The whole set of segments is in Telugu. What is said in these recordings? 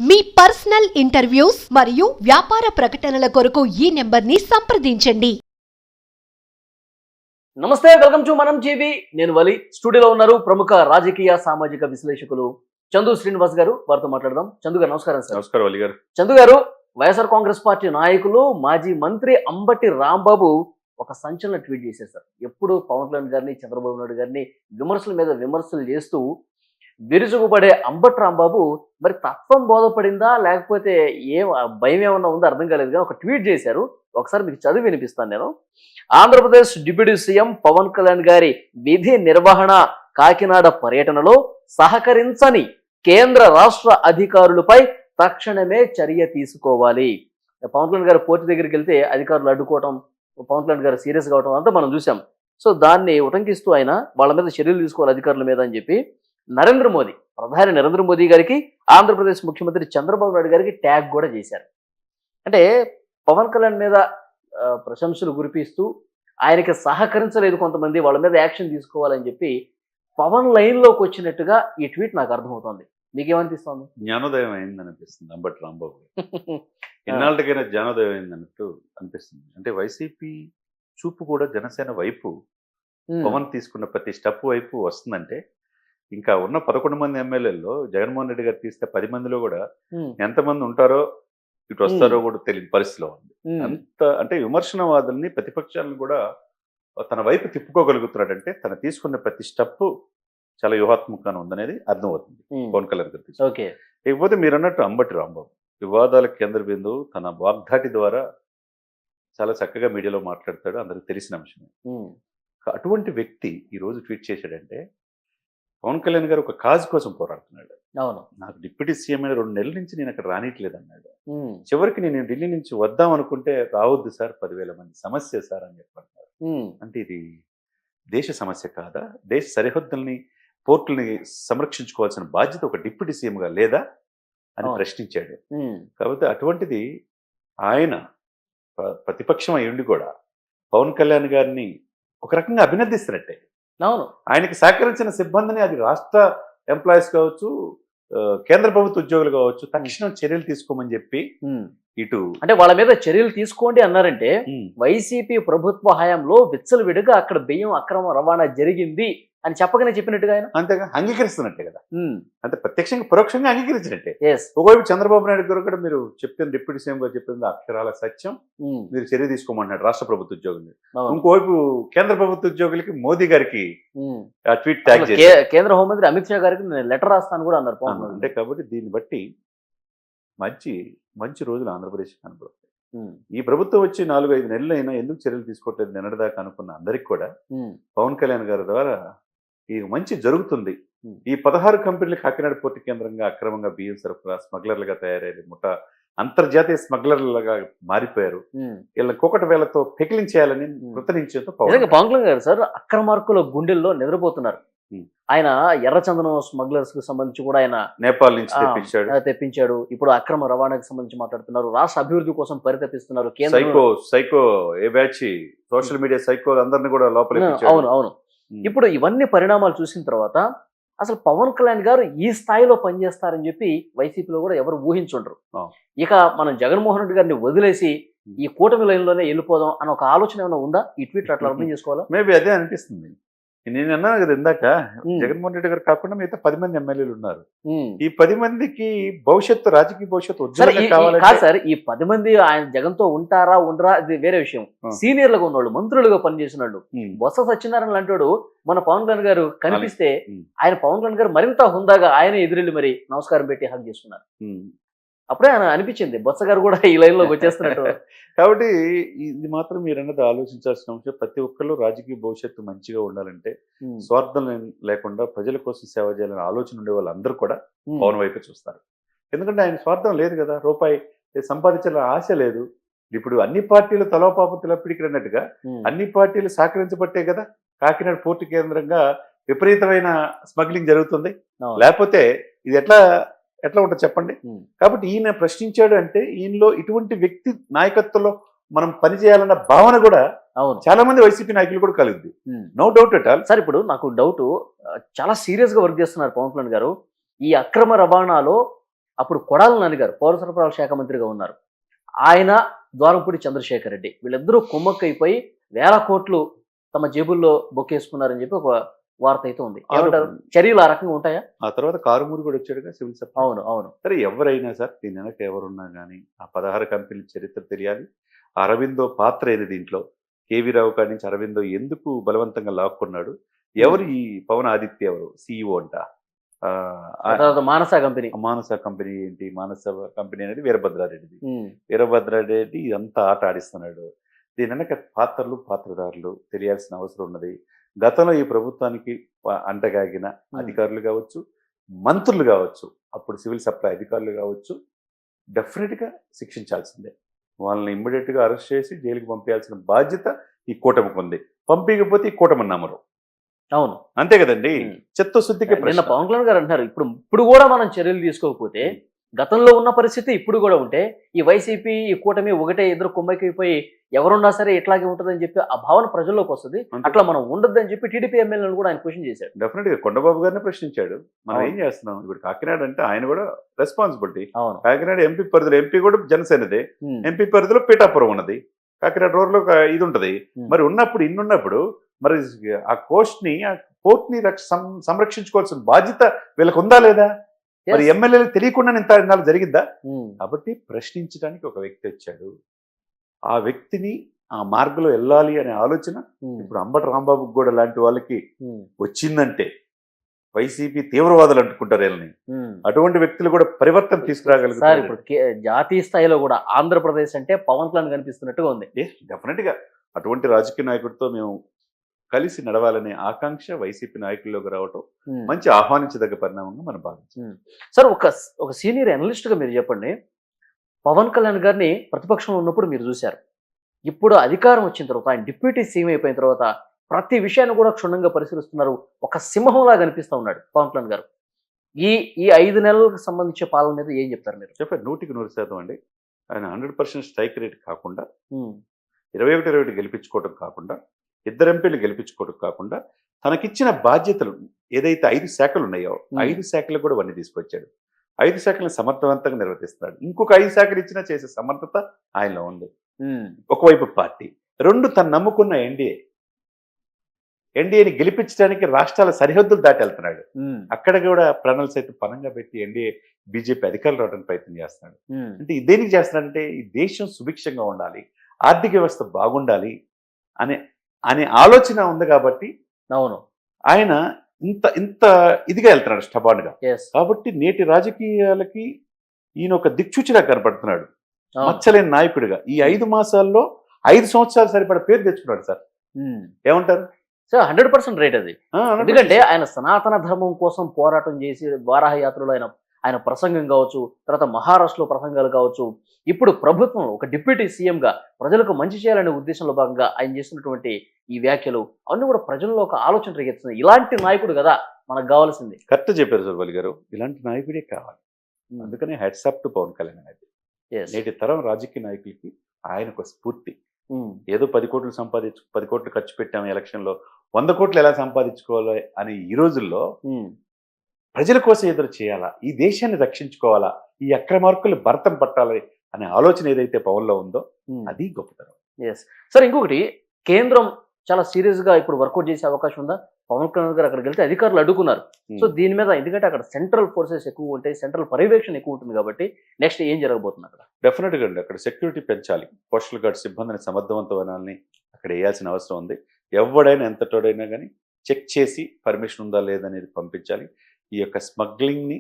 మీ పర్సనల్ ఇంటర్వ్యూస్ మరియు వ్యాపార ప్రకటనల కొరకు ఈ నెంబర్ని సంప్రదించండి. నమస్తే, వెల్కమ్ టు మనం టీవీ. నేను వలి. స్టూడియోలో ఉన్నారు ప్రముఖ రాజకీయ సామాజిక విశ్లేషకులు చందు శ్రీనివాస్ గారు. వారితో మాట్లాడదాం. చందు గారు నమస్కారం. సార్ నమస్కారం వలి గారు. చందు గారు, వైఎస్ఆర్ కాంగ్రెస్ పార్టీ నాయకులు మాజీ మంత్రి అంబటి రాంబాబు ఒక సంచలన ట్వీట్ చేశారు. ఎప్పుడు పవన్ కళ్యాణ్ గారిని, చంద్రబాబు నాయుడు గారిని విమర్శల మీద విమర్శలు చేస్తూ విరుచుకుపడే అంబటి రాంబాబు మరి తత్వం బోధపడిందా లేకపోతే భయం ఏమన్నా ఉందో అర్థం కాలేదు కానీ ఒక ట్వీట్ చేశారు. ఒకసారి మీకు చదివి వినిపిస్తాను నేను. ఆంధ్రప్రదేశ్ డిప్యూటీ సీఎం పవన్ కళ్యాణ్ గారి విధి నిర్వహణ కాకినాడ పర్యటనలో సహకరించని కేంద్ర రాష్ట్ర అధికారులపై తక్షణమే చర్య తీసుకోవాలి. పవన్ కళ్యాణ్ గారు పోర్టు దగ్గరికి వెళ్తే అధికారులు అడ్డుకోవటం, పవన్ కళ్యాణ్ గారు సీరియస్ కావటం అంతా మనం చూసాం. సో దాన్ని ఉటంకిస్తూ ఆయన వాళ్ళ మీద చర్యలు తీసుకోవాలి అధికారుల మీద అని చెప్పి నరేంద్ర మోదీ, ప్రధాని నరేంద్ర మోదీ గారికి, ఆంధ్రప్రదేశ్ ముఖ్యమంత్రి చంద్రబాబు నాయుడు గారికి ట్యాగ్ కూడా చేశారు. అంటే పవన్ కళ్యాణ్ మీద ప్రశంసలు కురిపిస్తూ ఆయనకి సహకరించలేదు కొంతమంది, వాళ్ళ మీద యాక్షన్ తీసుకోవాలని చెప్పి పవన్ లైన్లోకి వచ్చినట్టుగా ఈ ట్వీట్ నాకు అర్థమవుతోంది. మీకేమనిపిస్తోంది? జ్ఞానోదయం అయింది అనిపిస్తుంది అంబటి రాంబాబు. ఎన్నాళ్ళకైనా జ్ఞానోదయం అయింది అన్నట్టు అనిపిస్తుంది. అంటే వైసీపీ చూపు కూడా జనసేన వైపు, పవన్ తీసుకున్న ప్రతి స్టెప్ వైపు వస్తుందంటే ఇంకా ఉన్న 11 మంది ఎమ్మెల్యేల్లో జగన్మోహన్ రెడ్డి గారు తీస్తే 10 మందిలో కూడా ఎంతమంది ఉంటారో ఇటు వస్తారో కూడా తెలియని పరిస్థితిలో ఉంది. అంత అంటే విమర్శనవాదుల్ని, ప్రతిపక్షాలను కూడా తన వైపు తిప్పుకోగలుగుతున్నాడంటే తను తీసుకున్న ప్రతి స్టెప్ చాలా వ్యూహాత్మకంగా ఉందనేది అర్థమవుతుంది పవన్ కళ్యాణ్ గారు. ఇకపోతే మీరు అన్నట్టు అంబటి రాంబాబు వివాదాల కేంద్ర బిందువు, తన వాగ్దాటి ద్వారా చాలా చక్కగా మీడియాలో మాట్లాడతాడు, అందరికి తెలిసిన అంశమే. అటువంటి వ్యక్తి ఈరోజు ట్వీట్ చేశాడంటే పవన్ కళ్యాణ్ గారు ఒక కాజ్ కోసం పోరాడుతున్నాడు. అవును, నాకు డిప్యూటీ సీఎం అయిన 2 నెలల నుంచి నేను అక్కడ రానిట్లేదు అన్నాడు. చివరికి నేను ఢిల్లీ నుంచి వద్దాం అనుకుంటే రావద్దు సార్, 10,000 మంది సమస్య సార్ అని చెప్పంటారు. అంటే ఇది దేశ సమస్య కాదా? దేశ సరిహద్దుల్ని, పోర్టుల్ని సంరక్షించుకోవాల్సిన బాధ్యత ఒక డిప్యూటీ సీఎంగా లేదా అని ప్రశ్నించాడు. కాబట్టి అటువంటిది ఆయన ప్రతిపక్షం అయ్యుండి కూడా పవన్ కళ్యాణ్ గారిని ఒక రకంగా అభినందిస్తున్నట్టే. అవును, ఆయనకి సహకరించిన సిబ్బందిని, అది రాష్ట్ర ఎంప్లాయీస్ కావచ్చు, కేంద్ర ప్రభుత్వ ఉద్యోగులు కావచ్చు, తక్షణం చర్యలు తీసుకోమని చెప్పి ఇటు అంటే వాళ్ళ మీద చర్యలు తీసుకోండి అన్నారంటే వైసీపీ ప్రభుత్వ హయాంలో విచ్చలవిడిగా అక్కడ బియ్యం అక్రమ రవాణా జరిగింది అని చెప్పగానే చెప్పినట్టుగా ఆయన అంతేగా అంగీకరిస్తున్నట్టే కదా. అంటే ప్రత్యక్షంగా పరోక్షంగా అంగీకరించినట్టే. ఒకవైపు చంద్రబాబు నాయుడు గారు కూడా మీరు చెప్పిన డిప్యూటీ సీఎం గారు చెప్పింది అక్షరాల సత్యం, మీరు చర్య తీసుకోమంటున్నాడు రాష్ట్ర ప్రభుత్వ ఉద్యోగులు. ఇంకోవైపు కేంద్ర ప్రభుత్వ ఉద్యోగులకి మోదీ గారికి ట్వీట్ ట్యాగ్ చేశారు. కేంద్ర హోంమంత్రి అమిత్ షా గారికి లెటర్ రాస్తాను కూడా అన్నారు. అంటే కాబట్టి దీన్ని బట్టి మంచి రోజులు ఆంధ్రప్రదేశ్ కనబడుతుంది. ఈ ప్రభుత్వం వచ్చి 4-5 నెలలు అయినా ఎందుకు చర్యలు తీసుకోవట్లేదు నిన్నటిదాకా అనుకున్న అందరికి కూడా పవన్ కళ్యాణ్ గారి ద్వారా ఈ మంచి జరుగుతుంది. ఈ 16 కంపెనీలు కాకినాడ పోర్టు కేంద్రంగా అక్రమంగా బియ్యం సరఫరా, స్మగ్లర్లుగా తయారయ్యారు, ముఠా అంతర్జాతీయ స్మగ్లర్లుగా మారిపోయారు. వీళ్ళ కోకట వేలతో పెకిలించేయాలని కృతనిశ్చయంతో పవన్ కళ్యాణ్ గారు సార్ అక్రమార్కుల గుండెల్లో నిద్రపోతున్నారు. ఆయన ఎర్రచందనం స్మగ్లర్స్ కు సంబంధించి కూడా ఆయన నేపాల్ నుంచి తెప్పించాడు. ఇప్పుడు అక్రమ రవాణాకి సంబంధించి మాట్లాడుతున్నారు. రాష్ట్ర అభివృద్ధి కోసం పరితపిస్తున్నారు. సైకో ఏ బ్యాచ్ సోషల్ మీడియా సైకో అందరినీ కూడా లోపల. అవును. ఇప్పుడు ఇవన్నీ పరిణామాలు చూసిన తర్వాత అసలు పవన్ కళ్యాణ్ గారు ఈ స్థాయిలో పనిచేస్తారని చెప్పి వైసీపీలో కూడా ఎవరు ఊహించుండరు. ఇక మనం జగన్మోహన్ రెడ్డి గారిని వదిలేసి ఈ కూటమి లైన్లోనే వెళ్ళిపోదాం అన్న ఒక ఆలోచన ఏమైనా ఉందా? ఈ ట్వీట్ అట్లా అర్థం చేసుకోవాలా? మేబీ అదే అనిపిస్తుంది. నేను అన్నాను కదా ఇందాక, జగన్మోహన్ రెడ్డి గారు కాకుండా మిగతా 10 మంది ఎమ్మెల్యేలు ఉన్నారు. ఈ 10 మందికి భవిష్యత్తు, రాజకీయ భవిష్యత్తు సార్. ఈ 10 మంది ఆయన జగన్ తో ఉంటారా ఉండరా అది వేరే విషయం. సీనియర్లుగా ఉన్నవాళ్ళు, మంత్రులుగా పనిచేసిన వాళ్ళు, బొత్స సత్యనారాయణ లాంటి మన పవన్ కళ్యాణ్ గారు కనిపిస్తే ఆయన పవన్ కళ్యాణ్ గారు మరింత హుందాగా ఆయన ఎదురెళ్ళి మరి నమస్కారం పెట్టి హక్ చేసుకున్నారు. అప్పుడే ఆయన అనిపించింది బొత్స గారు కూడా ఈ లైన్ లోకి వచ్చేస్తున్నట్టు. కాబట్టి ఇది మాత్రం మీరు అన్నది ఆలోచించాల్సిన అంశం. ప్రతి ఒక్కళ్ళు రాజకీయ భవిష్యత్తు మంచిగా ఉండాలంటే స్వార్థం లేకుండా ప్రజల కోసం సేవ చేయాలనే ఆలోచన ఉండే వాళ్ళందరూ కూడా పవన్ వైపు చూస్తారు. ఎందుకంటే ఆయన స్వార్థం లేదు కదా, రూపాయి సంపాదించాలని ఆశ లేదు. ఇప్పుడు అన్ని పార్టీలు తలోపాపు తిలపిడికి అన్నట్టుగా అన్ని పార్టీలు సహకరించబట్టే కదా కాకినాడ పోర్టు కేంద్రంగా విపరీతమైన స్మగ్లింగ్ జరుగుతుంది. లేకపోతే ఇది ఎట్లా ఉంటుంది చెప్పండి. కాబట్టి ఈయన ప్రశ్నించాడు అంటే ఈయనలో ఇటువంటి వ్యక్తి నాయకత్వంలో మనం పనిచేయాలన్న భావన కూడా చాలా మంది వైసీపీ నాయకులు కూడా కలుగుద్ది. No doubt at all. Sir ఇప్పుడు నాకు డౌట్, చాలా సీరియస్ గా వర్క్ చేస్తున్నారు పవన్ కళ్యాణ్ గారు. ఈ అక్రమ రవాణాలో అప్పుడు కొడాల నాని గారు పౌర సరఫరాల శాఖ మంత్రిగా ఉన్నారు. ఆయన, ద్వారంపూడి చంద్రశేఖర్ రెడ్డి వీళ్ళిద్దరూ కుమ్మక్కైపోయి వేల కోట్లు తమ జేబుల్లో బొక్కేసుకున్నారని చెప్పి ఒక వార్త అయితే ఉంది. ఏమంటారు? చర్యలు ఆ రకంగా ఉంటాయా? ఆ తర్వాత కారుమూరి కూడా వచ్చాడుగా సివిల్ సప్లై. అవును, అవును. సరే, ఎవరైనా సార్ దీని వెనక ఎవరున్నా కానీ ఆ 16 కంపెనీల చరిత్ర తెలియాలి. అరవిందో పాత్ర ఏది దీంట్లో? కేవీ రావు కాడి నుంచి అరవిందో ఎందుకు బలవంతంగా లాక్కున్నాడు? ఎవరు ఈ పవన్ ఆదిత్య? ఎవరు CEO అంట? ఆ తర్వాత మానస కంపెనీ. మానస కంపెనీ ఏంటి? మానస కంపెనీ అనేది వీరభద్రారెడ్డిది. వీరభద్రారెడ్డి ఇదంతా ఆట ఆడిస్తున్నాడు. దీని వెనక పాత్రలు, పాత్రధారులు తెలియాల్సిన అవసరం ఉన్నది. గతంలో ఈ ప్రభుత్వానికి అంటగాగిన అధికారులు కావచ్చు, మంత్రులు కావచ్చు, అప్పుడు సివిల్ సప్లై అధికారులు కావచ్చు, డెఫినెట్గా శిక్షించాల్సిందే. వాళ్ళని ఇమ్మీడియట్గా అరెస్ట్ చేసి జైలుకి పంపించాల్సిన బాధ్యత ఈ కూటమికి ఉంది. పంపించకపోతే ఈ కూటమిని నమ్మరు. అవును, అంతే కదండి. చిత్తశుద్ధికి నిన్న పవన్ కళ్యాణ్ గారు అంటున్నారు, ఇప్పుడు కూడా మనం చర్యలు తీసుకోకపోతే గతంలో ఉన్న పరిస్థితి ఇప్పుడు కూడా ఉంటే ఈ వైసీపీ ఈ కూటమి ఒకటే ఇద్దరు కుమ్మకైపోయి ఎవరున్నా సరే ఇట్లాగే ఉంటుందని చెప్పి ఆ భావన ప్రజల్లోకి వస్తుంది. అట్లా మనం ఉండొద్దని చెప్పి టీడీపీ ఎమ్మెల్యేలను కూడా ఆయన క్వశ్చన్ చేశాడు. డెఫినెట్ గా కొండబాబు గారిని ప్రశ్నించాడు. మనం ఏం చేస్తున్నాం ఇప్పుడు? కాకినాడ అంటే ఆయన కూడా రెస్పాన్సిబిలిటీ. కాకినాడ ఎంపీ పరిధిలో, ఎంపీ కూడా జనసేనదే, ఎంపీ పరిధిలో పీఠాపురం ఉన్నది, కాకినాడ రోడ్ లో ఇది ఉంటది. మరి ఉన్నప్పుడు ఇన్నున్నప్పుడు మరి ఆ పోర్ట్ ని సంరక్షించుకోవాల్సిన బాధ్యత వీళ్ళకు ఉందా లేదా? మరి ఎమ్మెల్యేలు తెలియకుండా ఇంత నాలుగు జరిగిద్దా? కాబట్టి ప్రశ్నించడానికి ఒక వ్యక్తి వచ్చాడు. ఆ వ్యక్తిని ఆ మార్గంలో వెళ్ళాలి అనే ఆలోచన ఇప్పుడు అంబటి రాంబాబుకి కూడా లాంటి వాళ్ళకి వచ్చిందంటే వైసీపీ తీవ్రవాదులు అంటుకుంటారు వీళ్ళని. అటువంటి వ్యక్తులు కూడా పరివర్తన తీసుకురాగలుగుతారు. ఇప్పుడు జాతీయ స్థాయిలో కూడా ఆంధ్రప్రదేశ్ అంటే పవన్ కళ్యాణ్ కనిపిస్తున్నట్టుగా ఉంది. డెఫినెట్ గా అటువంటి రాజకీయ నాయకుడితో మేము కలిసి నడవాలనే ఆకాంక్ష వైసీపీ నాయకుల్లోకి రావటం మంచి ఆహ్వానించదగ్గ పరిణామంగా మనం భావించాం. సార్, ఒక సీనియర్ అనలిస్ట్ గా మీరు చెప్పండి, పవన్ కళ్యాణ్ గారిని ప్రతిపక్షంలో ఉన్నప్పుడు మీరు చూశారు, ఇప్పుడు అధికారం వచ్చిన తర్వాత ఆయన డిప్యూటీ సీఎం అయిపోయిన తర్వాత ప్రతి విషయాన్ని కూడా క్షుణ్ణంగా పరిశీలిస్తున్నారు. ఒక సింహంలా కనిపిస్తూ ఉన్నాడు పవన్ కళ్యాణ్ గారు. ఈ 5 నెలలకు సంబంధించిన పాలన మీద ఏం చెప్తారు మీరు? చెప్పండి. 100% అండి. ఆయన 100% స్ట్రైక్ రేట్ కాకుండా 21 గెలిపించుకోవడం కాకుండా, 2 ఎంపీలు గెలిపించుకోవడం కాకుండా, తనకిచ్చిన బాధ్యతలు ఏదైతే 5 శాఖలు ఉన్నాయో 5 శాఖలు కూడా వన్నీ తీసుకొచ్చాడు. 5 శాఖలను సమర్థవంతంగా నిర్వర్తిస్తున్నాడు. ఇంకొక 5 శాఖలు ఇచ్చినా చేసే సమర్థత ఆయనలో ఉంది. ఒకవైపు పార్టీ, 2 తను నమ్ముకున్న ఎన్డీఏని గెలిపించడానికి రాష్ట్రాల సరిహద్దులు దాటి వెళ్తున్నాడు. అక్కడ కూడా ప్రణాళిక సైతం పనంగా పెట్టి ఎన్డీఏ బీజేపీ అధికారులు రావడానికి ప్రయత్నం చేస్తున్నాడు. అంటే దేనికి చేస్తున్నాడంటే ఈ దేశం సుభిక్షంగా ఉండాలి, ఆర్థిక వ్యవస్థ బాగుండాలి అనే ఆలోచన ఉంది కాబట్టి అవును ఆయన ఇంత ఇదిగా వెళ్తున్నాడు, స్టబాన్గా. కాబట్టి నేటి రాజకీయాలకి ఈయన ఒక దిక్సూచిగా కనపడుతున్నాడు, మచ్చలేని నాయకుడిగా. ఈ 5 మాసాల్లో 5 సంవత్సరాలు సరిపడా పేరు తెచ్చుకున్నాడు సార్. ఏమంటారు? 100% రైట్ అది. ఎందుకంటే ఆయన సనాతన ధర్మం కోసం పోరాటం చేసి వారాహ యాత్రలో ఆయన ప్రసంగం కావచ్చు, తర్వాత మహారాష్ట్రలో ప్రసంగాలు కావచ్చు, ఇప్పుడు ప్రభుత్వం ఒక డిప్యూటీ సీఎంగా ప్రజలకు మంచి చేయాలనే ఉద్దేశంలో భాగంగా ఆయన చేసినటువంటి ఈ వ్యాఖ్యలు అన్నీ కూడా ప్రజల్లో ఒక ఆలోచన రేకెత్తున్నాయి. ఇలాంటి నాయకుడు కదా మనకు కావాల్సింది. కరెక్ట్ చెప్పారు సార్ వలి గారు, ఇలాంటి నాయకుడే కావాలి. అందుకనే హెడ్సప్ టు పవన్ కళ్యాణ్ అనేది నేటి తరం రాజకీయ నాయకులకి ఆయనకు స్ఫూర్తి. ఏదో 10 కోట్లు 10 కోట్లు ఖర్చు పెట్టాము ఎలక్షన్లో, 100 కోట్లు ఎలా సంపాదించుకోవాలి అని ఈ రోజుల్లో ప్రజల కోసం ఎదురు చేయాలా, ఈ దేశాన్ని రక్షించుకోవాలా, ఈ అక్రమార్కులు భరతం పట్టాలి అనే ఆలోచన ఏదైతే పవన్లో ఉందో అది గొప్పతనం. సార్, ఇంకొకటి, కేంద్రం చాలా సీరియస్ గా ఇప్పుడు వర్కౌట్ చేసే అవకాశం ఉందా? పవన్ కళ్యాణ్ గారు అక్కడికి వెళ్తే అధికారులు అడ్డుకున్నారు. సో దీని మీద, ఎందుకంటే అక్కడ సెంట్రల్ ఫోర్సెస్ ఎక్కువ ఉంటాయి, సెంట్రల్ పర్యవేక్షణ ఎక్కువ ఉంటుంది కాబట్టి నెక్స్ట్ ఏం జరగబోతుంది అక్కడ? డెఫినెట్గా అండి, అక్కడ సెక్యూరిటీ పెంచాలి. పోస్టల్ గార్డ్ సిబ్బందిని సమర్థవంతమైనని అక్కడ వేయాల్సిన అవసరం ఉంది. ఎవడైనా ఎంతటోడైనా కానీ చెక్ చేసి పర్మిషన్ ఉందా లేదనేది పంపించాలి. ఈ యొక్క స్మగ్లింగ్ని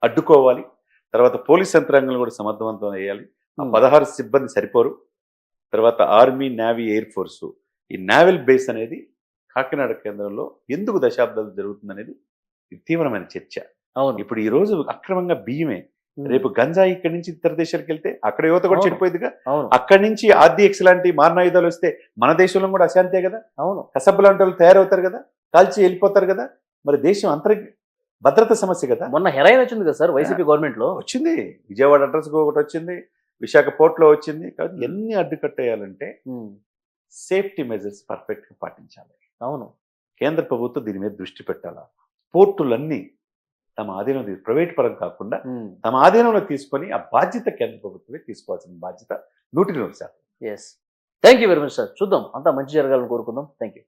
అడ్డుకోవాలి. తర్వాత పోలీస్ యంత్రాంగం కూడా సమర్థవంతం వేయాలి. ఆ 16 సిబ్బంది సరిపోరు. తర్వాత ఆర్మీ, నేవీ, ఎయిర్ ఫోర్సు, ఈ నేవల్ బేస్ అనేది కాకినాడ కేంద్రంలో ఎందుకు దశాబ్దాలు జరుగుతుందనేది తీవ్రమైన చర్చ. ఇప్పుడు ఈ రోజు అక్రమంగా బియ్యమే, రేపు గంజాయి ఇక్కడి నుంచి ఇతర దేశాలకు వెళ్తే అక్కడ యువత కూడా చెడిపోయిందిగా. అక్కడి నుంచి RDX లాంటి మారణాయుధాలు వస్తే మన దేశంలో కూడా అశాంతే కదా. కసబ్బు లాంటి వాళ్ళు తయారవుతారు కదా, కాల్చి వెళ్ళిపోతారు కదా. మరి దేశం భద్రత సమస్య కదా. మొన్న హెరాయిన్ వచ్చింది కదా సార్, వైసీపీ గవర్నమెంట్ లో వచ్చింది. విజయవాడ అడ్రస్ ఒకటి వచ్చింది, విశాఖ పోర్ట్లో వచ్చింది. కాబట్టి ఎన్ని అడ్డుకట్టేయాలంటే సేఫ్టీ మెజర్స్ పర్ఫెక్ట్ గా పాటించాలి. అవును, కేంద్ర ప్రభుత్వం దీని మీద దృష్టి పెట్టాలా. పోర్టులన్నీ తమ ఆధీనం ప్రైవేట్ పరం కాకుండా తమ ఆధీనంలో తీసుకొని ఆ బాధ్యత కేంద్ర ప్రభుత్వమే తీసుకోవాల్సిన బాధ్యత 100%. Yes, thank you very much sir. చూద్దాం, అంతా మంచి జరగాలని కోరుకుందాం. Thank you.